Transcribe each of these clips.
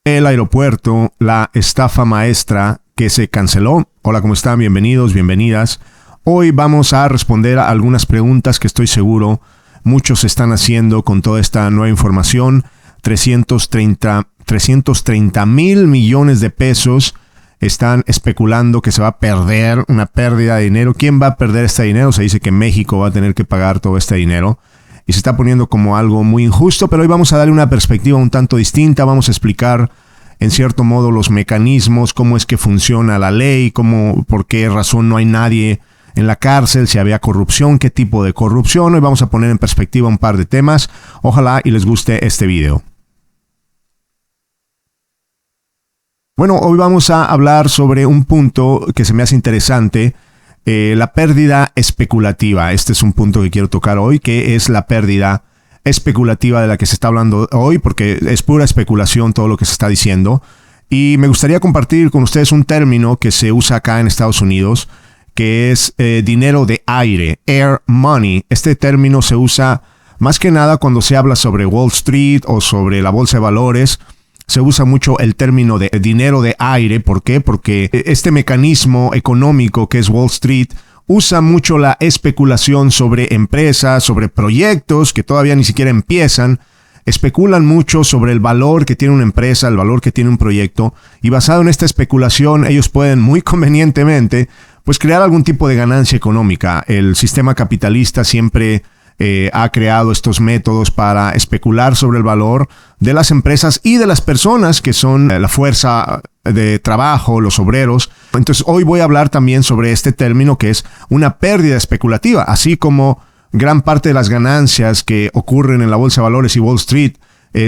El aeropuerto, la estafa maestra que se canceló. Hola, ¿cómo están? Bienvenidos, bienvenidas. Hoy vamos a responder a algunas preguntas que estoy seguro muchos están haciendo con toda esta nueva información. 330 mil millones de pesos están especulando que se va a perder, una pérdida de dinero. ¿Quién va a perder este dinero? Se dice que México va a tener que pagar todo este dinero. Y se está poniendo como algo muy injusto, pero hoy vamos a darle una perspectiva un tanto distinta. Vamos a explicar, en cierto modo, los mecanismos, cómo es que funciona la ley, por qué razón no hay nadie en la cárcel, si había corrupción, qué tipo de corrupción. Hoy vamos a poner en perspectiva un par de temas. Ojalá y les guste este video. Bueno, hoy vamos a hablar sobre un punto que se me hace interesante. La pérdida especulativa. Este es un punto que quiero tocar hoy, que es la pérdida especulativa de la que se está hablando hoy, porque es pura especulación todo lo que se está diciendo. Y me gustaría compartir con ustedes un término que se usa acá en Estados Unidos, que es dinero de aire, air money. Este término se usa más que nada cuando se habla sobre Wall Street o sobre la bolsa de valores. Se usa mucho el término de dinero de aire. ¿Por qué? Porque este mecanismo económico que es Wall Street usa mucho la especulación sobre empresas, sobre proyectos que todavía ni siquiera empiezan. Especulan mucho sobre el valor que tiene una empresa, el valor que tiene un proyecto. Y basado en esta especulación, ellos pueden muy convenientemente pues crear algún tipo de ganancia económica. El sistema capitalista siempre ha creado estos métodos para especular sobre el valor de las empresas y de las personas que son la fuerza de trabajo, los obreros. Entonces hoy voy a hablar también sobre este término que es una pérdida especulativa, así como gran parte de las ganancias que ocurren en la bolsa de valores y Wall Street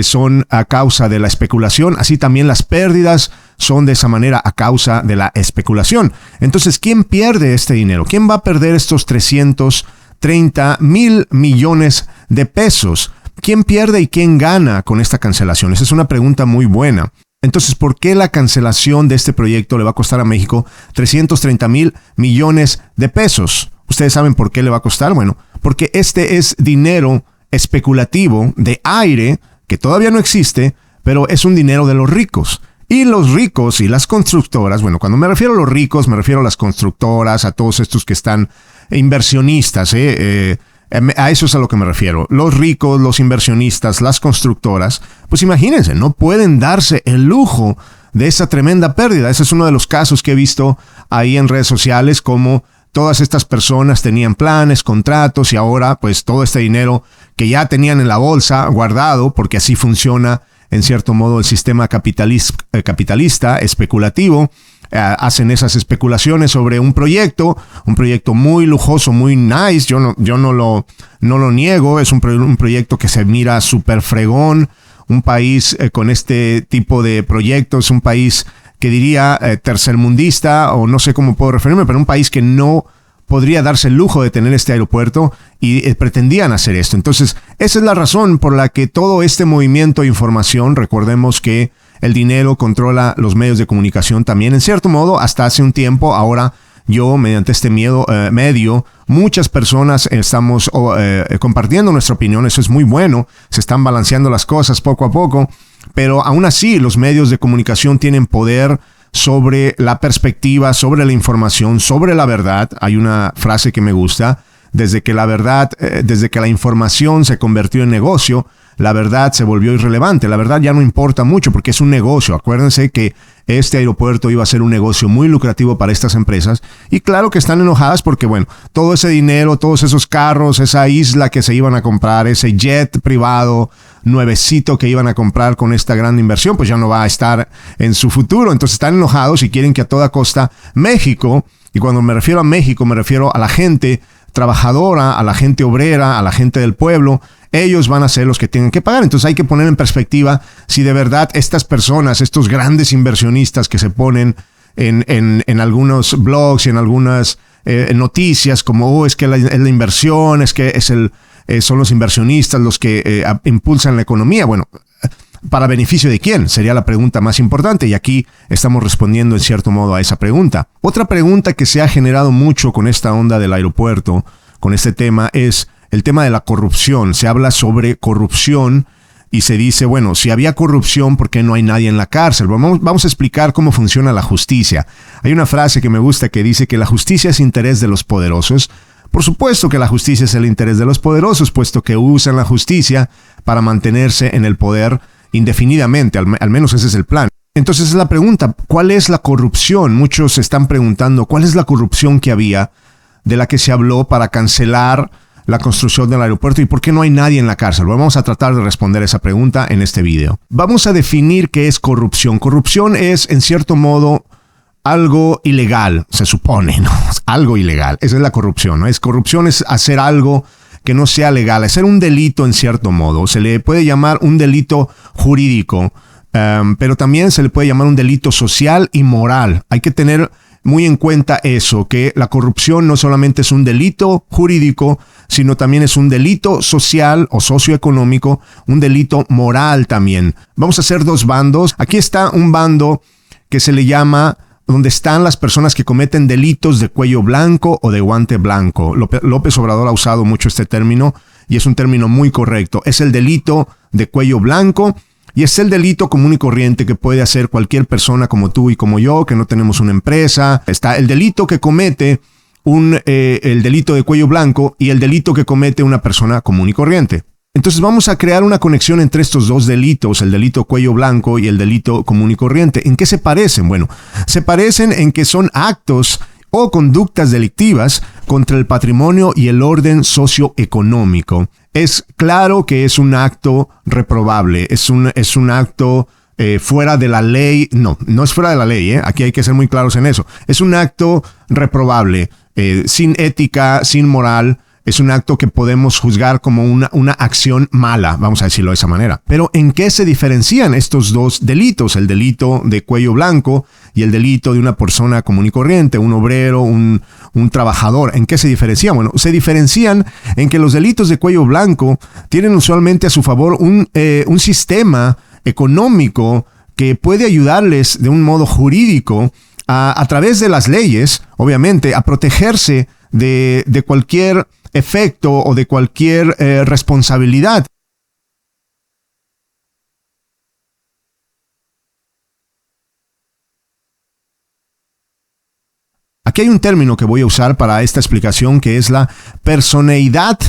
son a causa de la especulación, así también las pérdidas son de esa manera a causa de la especulación. Entonces, ¿quién pierde este dinero? ¿Quién va a perder estos 330 mil millones de pesos? ¿Quién pierde y quién gana con esta cancelación? Esa es una pregunta muy buena. Entonces, ¿por qué la cancelación de este proyecto le va a costar a México 330 mil millones de pesos? ¿Ustedes saben por qué le va a costar? Bueno, porque este es dinero especulativo de aire que todavía no existe, pero es un dinero de los ricos. Y los ricos y las constructoras, bueno, cuando me refiero a los ricos, me refiero a las constructoras, a todos estos que están inversionistas, a eso es a lo que me refiero. Los ricos, los inversionistas, las constructoras, pues imagínense, no pueden darse el lujo de esa tremenda pérdida. Ese es uno de los casos que he visto ahí en redes sociales, como todas estas personas tenían planes, contratos y ahora pues todo este dinero que ya tenían en la bolsa guardado, porque así funciona en cierto modo el sistema capitalista especulativo, hacen esas especulaciones sobre un proyecto muy lujoso, muy nice. Yo no lo niego, es un proyecto que se mira súper fregón. Un país con este tipo de proyectos, un país que diría tercermundista, o no sé cómo puedo referirme, pero un país que no podría darse el lujo de tener este aeropuerto y pretendían hacer esto. Entonces, esa es la razón por la que todo este movimiento de información, recordemos que el dinero controla los medios de comunicación también, en cierto modo, hasta hace un tiempo. Ahora yo, mediante este medio, muchas personas estamos compartiendo nuestra opinión. Eso es muy bueno, se están balanceando las cosas poco a poco, pero aún así los medios de comunicación tienen poder sobre la perspectiva, sobre la información, sobre la verdad. Hay una frase que me gusta: desde que la información se convirtió en negocio, la verdad se volvió irrelevante. La verdad ya no importa mucho porque es un negocio. Acuérdense que este aeropuerto iba a ser un negocio muy lucrativo para estas empresas, y claro que están enojadas porque, bueno, todo ese dinero, todos esos carros, esa isla que se iban a comprar, ese jet privado nuevecito que iban a comprar con esta gran inversión, pues ya no va a estar en su futuro. Entonces están enojados y quieren que a toda costa México, y cuando me refiero a México me refiero a la gente trabajadora, a la gente obrera, a la gente del pueblo, ellos van a ser los que tienen que pagar. Entonces hay que poner en perspectiva si de verdad estas personas, estos grandes inversionistas que se ponen en algunos blogs y en algunas noticias como es que es la inversión, es que son los inversionistas los que impulsan la economía. Bueno, ¿para beneficio de quién? Sería la pregunta más importante, y aquí estamos respondiendo en cierto modo a esa pregunta. Otra pregunta que se ha generado mucho con esta onda del aeropuerto, con este tema, es el tema de la corrupción. Se habla sobre corrupción y se dice, bueno, si había corrupción, ¿por qué no hay nadie en la cárcel? Vamos a explicar cómo funciona la justicia. Hay una frase que me gusta que dice que la justicia es interés de los poderosos. Por supuesto que la justicia es el interés de los poderosos, puesto que usan la justicia para mantenerse en el poder indefinidamente, al menos ese es el plan. Entonces es la pregunta, ¿cuál es la corrupción? Muchos se están preguntando, ¿cuál es la corrupción que había, de la que se habló para cancelar la construcción del aeropuerto y por qué no hay nadie en la cárcel? Bueno, vamos a tratar de responder esa pregunta en este video. Vamos a definir qué es corrupción. Corrupción es, en cierto modo, algo ilegal, se supone, ¿no? Algo ilegal. Esa es la corrupción, ¿no? Corrupción es hacer algo que no sea legal, hacer un delito en cierto modo. Se le puede llamar un delito jurídico, pero también se le puede llamar un delito social y moral. Hay que tener muy en cuenta eso, que la corrupción no solamente es un delito jurídico, sino también es un delito social o socioeconómico, un delito moral también. Vamos a hacer dos bandos. Aquí está un bando que se le llama donde están las personas que cometen delitos de cuello blanco o de guante blanco. López Obrador ha usado mucho este término y es un término muy correcto. Es el delito de cuello blanco. Y es el delito común y corriente que puede hacer cualquier persona como tú y como yo, que no tenemos una empresa. Está el delito que comete el delito de cuello blanco y el delito que comete una persona común y corriente. Entonces vamos a crear una conexión entre estos dos delitos, el delito cuello blanco y el delito común y corriente. ¿En qué se parecen? Bueno, se parecen en que son actos o conductas delictivas contra el patrimonio y el orden socioeconómico. Es claro que es un acto reprobable, es un acto fuera de la ley. No es fuera de la ley, aquí hay que ser muy claros en eso. Es un acto reprobable, sin ética, sin moral. Es un acto que podemos juzgar como una acción mala, vamos a decirlo de esa manera. Pero ¿en qué se diferencian estos dos delitos? El delito de cuello blanco y el delito de una persona común y corriente, un obrero, un trabajador. ¿En qué se diferencian? Bueno, se diferencian en que los delitos de cuello blanco tienen usualmente a su favor un sistema económico que puede ayudarles de un modo jurídico a través de las leyes, obviamente, a protegerse de cualquier efecto o de cualquier responsabilidad. Aquí hay un término que voy a usar para esta explicación que es la personeidad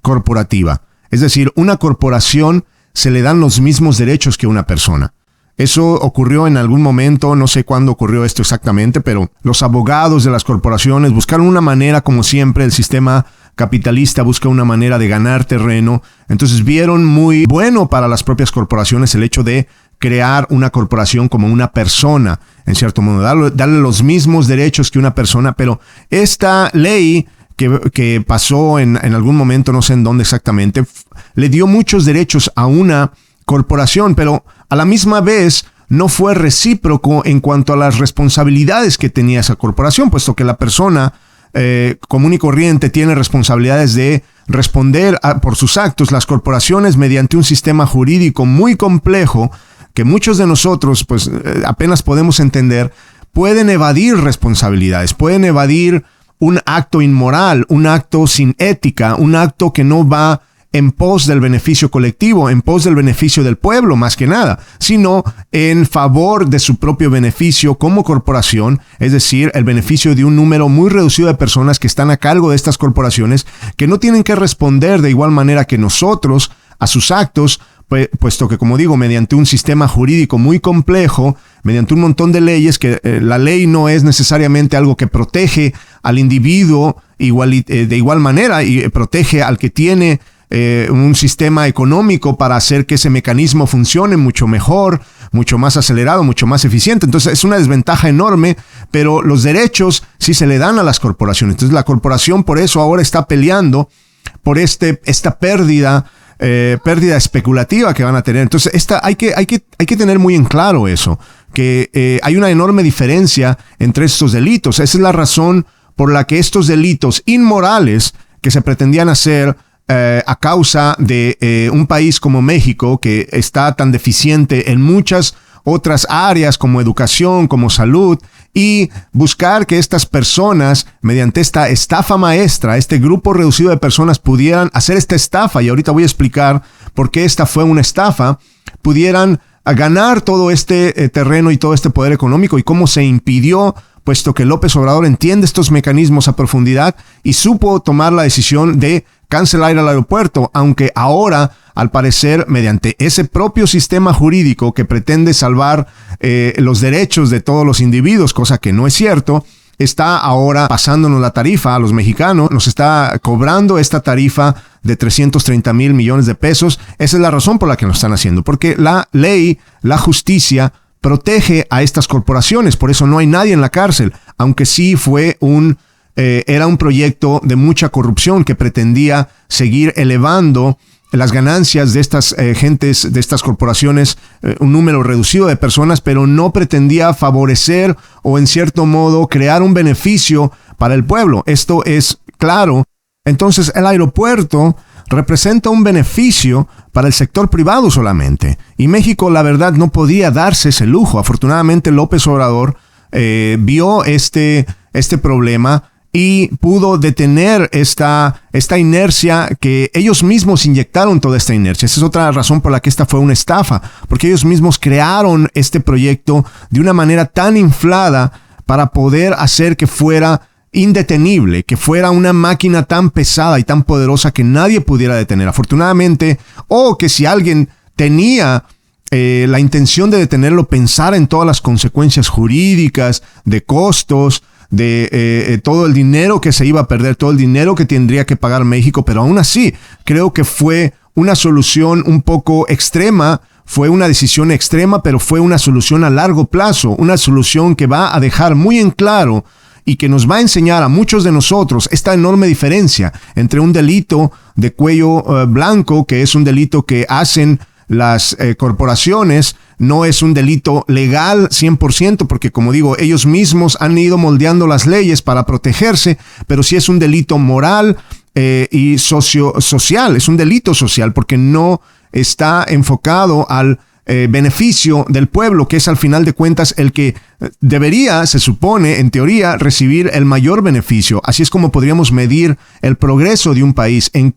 corporativa. Es decir, una corporación se le dan los mismos derechos que una persona. Eso ocurrió en algún momento, no sé cuándo ocurrió esto exactamente, pero los abogados de las corporaciones buscaron una manera, como siempre, el sistema capitalista busca una manera de ganar terreno. Entonces vieron muy bueno para las propias corporaciones el hecho de crear una corporación como una persona, en cierto modo, darle los mismos derechos que una persona, pero esta ley que pasó en algún momento, no sé en dónde exactamente, le dio muchos derechos a una corporación, pero a la misma vez no fue recíproco en cuanto a las responsabilidades que tenía esa corporación, puesto que la persona común y corriente tiene responsabilidades de responder por sus actos. Las corporaciones, mediante un sistema jurídico muy complejo que muchos de nosotros pues apenas podemos entender, pueden evadir responsabilidades, pueden evadir un acto inmoral, un acto sin ética, un acto que no va en pos del beneficio colectivo, en pos del beneficio del pueblo más que nada, sino en favor de su propio beneficio como corporación, es decir, el beneficio de un número muy reducido de personas que están a cargo de estas corporaciones, que no tienen que responder de igual manera que nosotros a sus actos, puesto que, como digo, mediante un sistema jurídico muy complejo, mediante un montón de leyes, que la ley no es necesariamente algo que protege al individuo de igual manera y protege al que tiene un sistema económico para hacer que ese mecanismo funcione mucho mejor, mucho más acelerado, mucho más eficiente. Entonces es una desventaja enorme, pero los derechos sí se le dan a las corporaciones. Entonces la corporación por eso ahora está peleando por esta pérdida especulativa que van a tener. Entonces hay que tener muy en claro eso, que hay una enorme diferencia entre estos delitos. Esa es la razón por la que estos delitos inmorales que se pretendían hacer a causa de un país como México, que está tan deficiente en muchas otras áreas como educación, como salud, y buscar que estas personas, mediante esta estafa maestra, este grupo reducido de personas pudieran hacer esta estafa, y ahorita voy a explicar por qué esta fue una estafa, pudieran ganar todo este terreno y todo este poder económico, y cómo se impidió, puesto que López Obrador entiende estos mecanismos a profundidad y supo tomar la decisión de cancelar el aeropuerto, aunque ahora, al parecer, mediante ese propio sistema jurídico que pretende salvar los derechos de todos los individuos, cosa que no es cierto, está ahora pasándonos la tarifa a los mexicanos, nos está cobrando esta tarifa de 330 mil millones de pesos. Esa es la razón por la que lo están haciendo, porque la ley, la justicia, protege a estas corporaciones, por eso no hay nadie en la cárcel, aunque sí fue era un proyecto de mucha corrupción que pretendía seguir elevando las ganancias de estas gentes, de estas corporaciones, un número reducido de personas, pero no pretendía favorecer o en cierto modo crear un beneficio para el pueblo. Esto es claro. Entonces el aeropuerto representa un beneficio para el sector privado solamente. Y México, la verdad, no podía darse ese lujo. Afortunadamente López Obrador vio este problema y pudo detener esta inercia, que ellos mismos inyectaron toda esta inercia. Esa es otra razón por la que esta fue una estafa, porque ellos mismos crearon este proyecto de una manera tan inflada para poder hacer que fuera indetenible, que fuera una máquina tan pesada y tan poderosa que nadie pudiera detener. Afortunadamente, o que si alguien tenía la intención de detenerlo, pensar en todas las consecuencias jurídicas, de costos, de todo el dinero que se iba a perder, todo el dinero que tendría que pagar México, pero aún así creo que fue una solución un poco extrema, fue una decisión extrema, pero fue una solución a largo plazo, una solución que va a dejar muy en claro y que nos va a enseñar a muchos de nosotros esta enorme diferencia entre un delito de cuello blanco, que es un delito que hacen las corporaciones, no es un delito legal 100%, porque como digo, ellos mismos han ido moldeando las leyes para protegerse, pero sí es un delito moral y social, es un delito social, porque no está enfocado al beneficio del pueblo, que es al final de cuentas el que debería, se supone, en teoría, recibir el mayor beneficio. Así es como podríamos medir el progreso de un país, en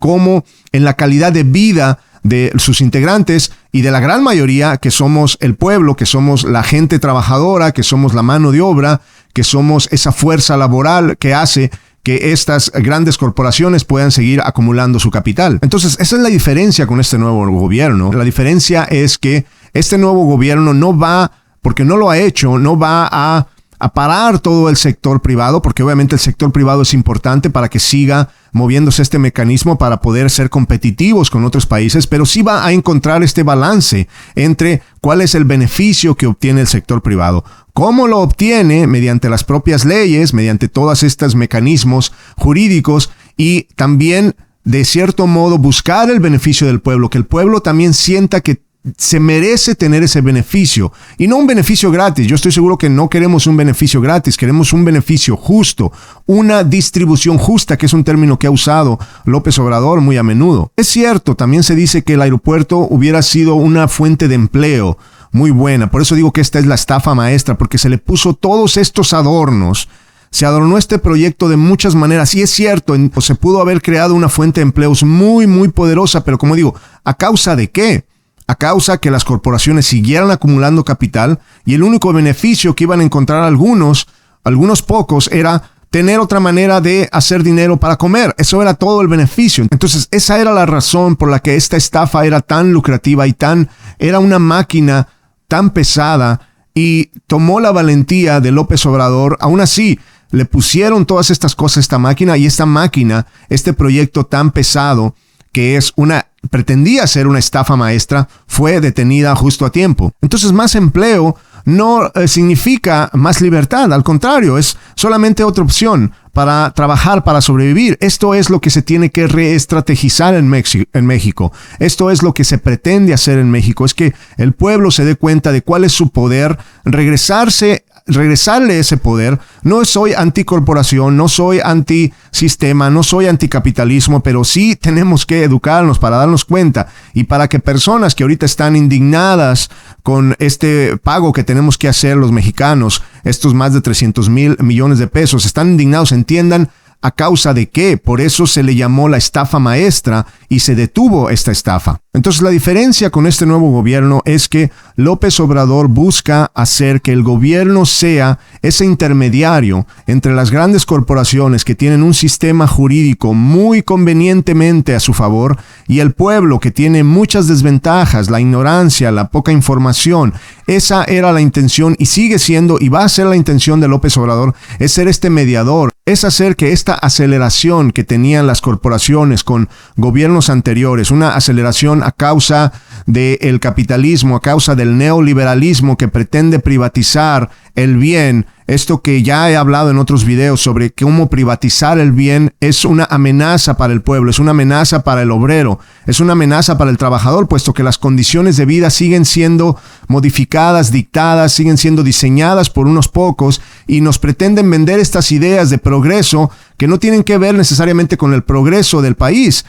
la calidad de vida de sus integrantes y de la gran mayoría, que somos el pueblo, que somos la gente trabajadora, que somos la mano de obra, que somos esa fuerza laboral que hace que estas grandes corporaciones puedan seguir acumulando su capital. Entonces, esa es la diferencia con este nuevo gobierno. La diferencia es que este nuevo gobierno no va, porque no lo ha hecho, no va a parar todo el sector privado, porque obviamente el sector privado es importante para que siga moviéndose este mecanismo para poder ser competitivos con otros países, pero sí va a encontrar este balance entre cuál es el beneficio que obtiene el sector privado. ¿Cómo lo obtiene? Mediante las propias leyes, mediante todos estos mecanismos jurídicos, y también, de cierto modo, buscar el beneficio del pueblo, que el pueblo también sienta que se merece tener ese beneficio, y no un beneficio gratis. Yo estoy seguro que no queremos un beneficio gratis, queremos un beneficio justo, una distribución justa, que es un término que ha usado López Obrador muy a menudo. Es cierto, también se dice que el aeropuerto hubiera sido una fuente de empleo muy buena, por eso digo que esta es la estafa maestra, porque se le puso todos estos adornos. Se adornó este proyecto de muchas maneras, y es cierto, se pudo haber creado una fuente de empleos muy, muy poderosa, pero como digo, ¿a causa de qué? A causa que las corporaciones siguieran acumulando capital, y el único beneficio que iban a encontrar algunos pocos, era tener otra manera de hacer dinero para comer. Eso era todo el beneficio. Entonces, esa era la razón por la que esta estafa era tan lucrativa y era una máquina tan pesada, y tomó la valentía de López Obrador. Aún así, le pusieron todas estas cosas a esta máquina, y esta máquina, este proyecto tan pesado, que pretendía ser una estafa maestra, fue detenida justo a tiempo. Entonces, más empleo no significa más libertad, al contrario, es solamente otra opción para trabajar, para sobrevivir. Esto es lo que se tiene que reestrategizar en México. Esto es lo que se pretende hacer en México, es que el pueblo se dé cuenta de cuál es su poder, regresarle ese poder. No soy anticorporación, no soy antisistema, no soy anticapitalismo, pero sí tenemos que educarnos para darnos cuenta, y para que personas que ahorita están indignadas con este pago que tenemos que hacer los mexicanos estos más de 300,000 millones de pesos. Están indignados, entiendan a causa de qué. Por eso se le llamó la estafa maestra y se detuvo esta estafa. Entonces la diferencia con este nuevo gobierno es que López Obrador busca hacer que el gobierno sea ese intermediario entre las grandes corporaciones que tienen un sistema jurídico muy convenientemente a su favor y el pueblo que tiene muchas desventajas, la ignorancia, la poca información. Esa era la intención y sigue siendo y va a ser la intención de López Obrador, es ser este mediador, es hacer que esta aceleración que tenían las corporaciones con gobiernos anteriores, una aceleración a causa del capitalismo, a causa del neoliberalismo que pretende privatizar el bien, esto que ya he hablado en otros videos sobre cómo privatizar el bien es una amenaza para el pueblo, es una amenaza para el obrero, es una amenaza para el trabajador, puesto que las condiciones de vida siguen siendo modificadas, dictadas, siguen siendo diseñadas por unos pocos y nos pretenden vender estas ideas de progreso que no tienen que ver necesariamente con el progreso del país,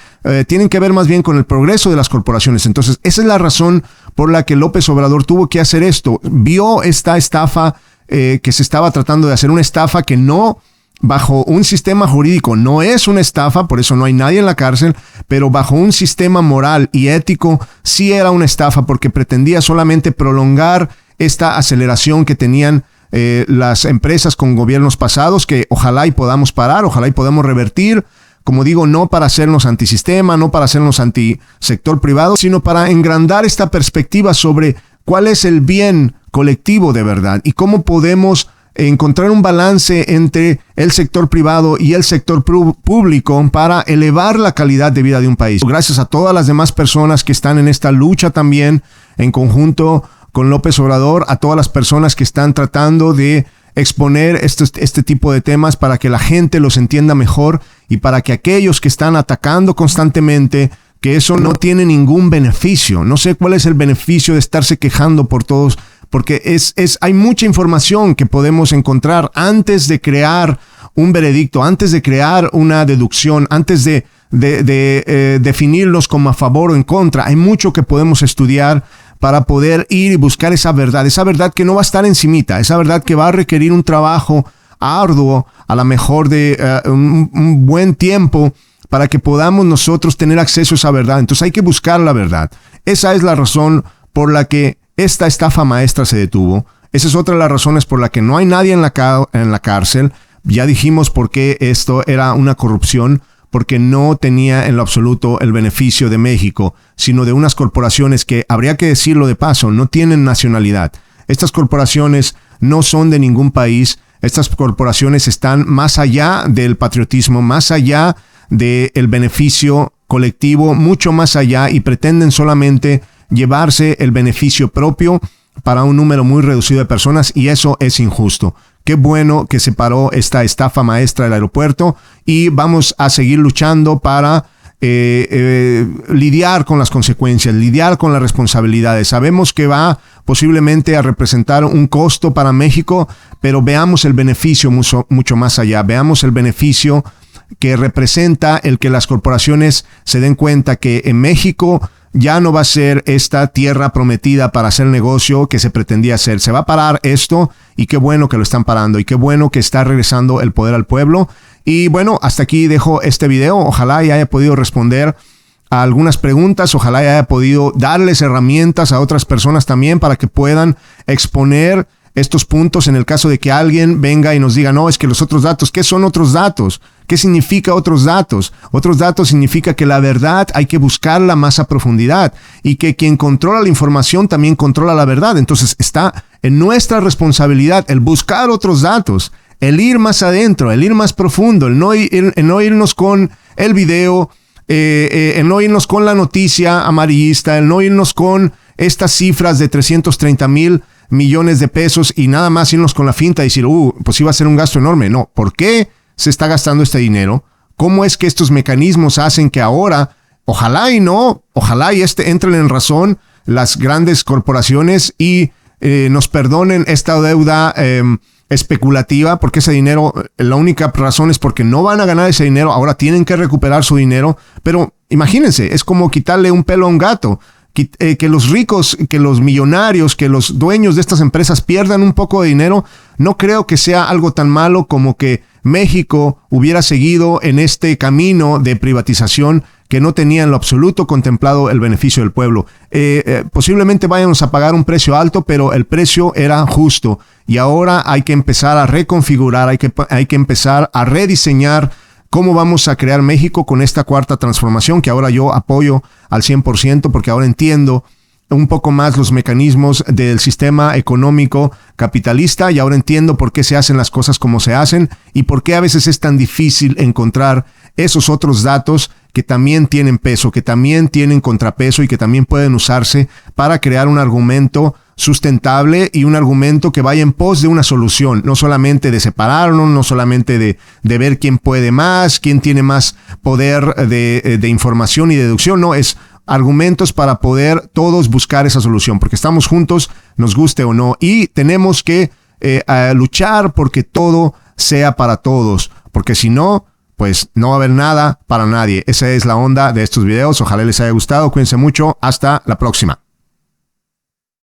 tienen que ver más bien con el progreso de las corporaciones. Entonces, esa es la razón por la que López Obrador tuvo que hacer esto. Vio esta estafa que se estaba tratando de hacer, una estafa que no, bajo un sistema jurídico, no es una estafa, por eso no hay nadie en la cárcel, pero bajo un sistema moral y ético sí era una estafa porque pretendía solamente prolongar esta aceleración que tenían las empresas con gobiernos pasados, que ojalá y podamos parar, ojalá y podamos revertir, como digo, no para hacernos antisistema, no para hacernos antisector privado, sino para engrandar esta perspectiva sobre cuál es el bien colectivo de verdad y cómo podemos encontrar un balance entre el sector privado y el sector público para elevar la calidad de vida de un país. Gracias a todas las demás personas que están en esta lucha también en conjunto con López Obrador, a todas las personas que están tratando de exponer este tipo de temas para que la gente los entienda mejor y para que aquellos que están atacando constantemente, que eso no tiene ningún beneficio. No sé cuál es el beneficio de estarse quejando por todos, porque hay mucha información que podemos encontrar antes de crear un veredicto, antes de crear una deducción, antes de definirnos como a favor o en contra. Hay mucho que podemos estudiar para poder ir y buscar esa verdad que no va a estar encimita, esa verdad que va a requerir un trabajo arduo, a lo mejor de un buen tiempo, para que podamos nosotros tener acceso a esa verdad. Entonces hay que buscar la verdad. Esa es la razón por la que esta estafa maestra se detuvo. Esa es otra de las razones por la que no hay nadie en la cárcel. Ya dijimos por qué esto era una corrupción, porque no tenía en lo absoluto el beneficio de México, sino de unas corporaciones que, habría que decirlo de paso, no tienen nacionalidad. Estas corporaciones no son de ningún país. Estas corporaciones están más allá del patriotismo, más allá del beneficio colectivo, mucho más allá, y pretenden solamente llevarse el beneficio propio para un número muy reducido de personas, y eso es injusto. Qué bueno que se paró esta estafa maestra del aeropuerto y vamos a seguir luchando para lidiar con las consecuencias, lidiar con las responsabilidades. Sabemos que va posiblemente a representar un costo para México, pero veamos el beneficio mucho más allá. Veamos el beneficio que representa el que las corporaciones se den cuenta que en México ya no va a ser esta tierra prometida para hacer negocio que se pretendía hacer. Se va a parar esto y qué bueno que lo están parando y qué bueno que está regresando el poder al pueblo. Y bueno, hasta aquí dejo este video. Ojalá ya haya podido responder a algunas preguntas. Ojalá ya haya podido darles herramientas a otras personas también para que puedan exponer estos puntos en el caso de que alguien venga y nos diga, no, es que los otros datos, ¿qué son otros datos? ¿Qué significa otros datos? Otros datos significa que la verdad hay que buscarla más a profundidad y que quien controla la información también controla la verdad. Entonces está en nuestra responsabilidad el buscar otros datos, el ir más adentro, el ir más profundo, el no irnos con el video, el no irnos con la noticia amarillista, el no irnos con estas cifras de 330,000 millones de pesos y nada más irnos con la finta y decir, pues iba a ser un gasto enorme. No, ¿por qué se está gastando este dinero? ¿Cómo es que estos mecanismos hacen que ahora, ojalá y entren en razón las grandes corporaciones y nos perdonen esta deuda especulativa? Porque ese dinero, la única razón es porque no van a ganar ese dinero, ahora tienen que recuperar su dinero. Pero imagínense, es como quitarle un pelo a un gato. que los ricos, que los millonarios, que los dueños de estas empresas pierdan un poco de dinero, no creo que sea algo tan malo como que México hubiera seguido en este camino de privatización que no tenía en lo absoluto contemplado el beneficio del pueblo. Posiblemente vayamos a pagar un precio alto, pero el precio era justo. Y ahora hay que empezar a reconfigurar, hay que empezar a rediseñar cómo vamos a crear México con esta cuarta transformación, que ahora yo apoyo al 100%, porque ahora entiendo un poco más los mecanismos del sistema económico capitalista y ahora entiendo por qué se hacen las cosas como se hacen y por qué a veces es tan difícil encontrar esos otros datos que también tienen peso, que también tienen contrapeso y que también pueden usarse para crear un argumento sustentable y un argumento que vaya en pos de una solución, no solamente de separarnos, no solamente de ver quién puede más, quién tiene más poder de información y deducción, no, es argumentos para poder todos buscar esa solución, porque estamos juntos, nos guste o no, y tenemos que luchar porque todo sea para todos, porque si no, pues no va a haber nada para nadie. Esa es la onda de estos videos. Ojalá les haya gustado. Cuídense mucho. Hasta la próxima.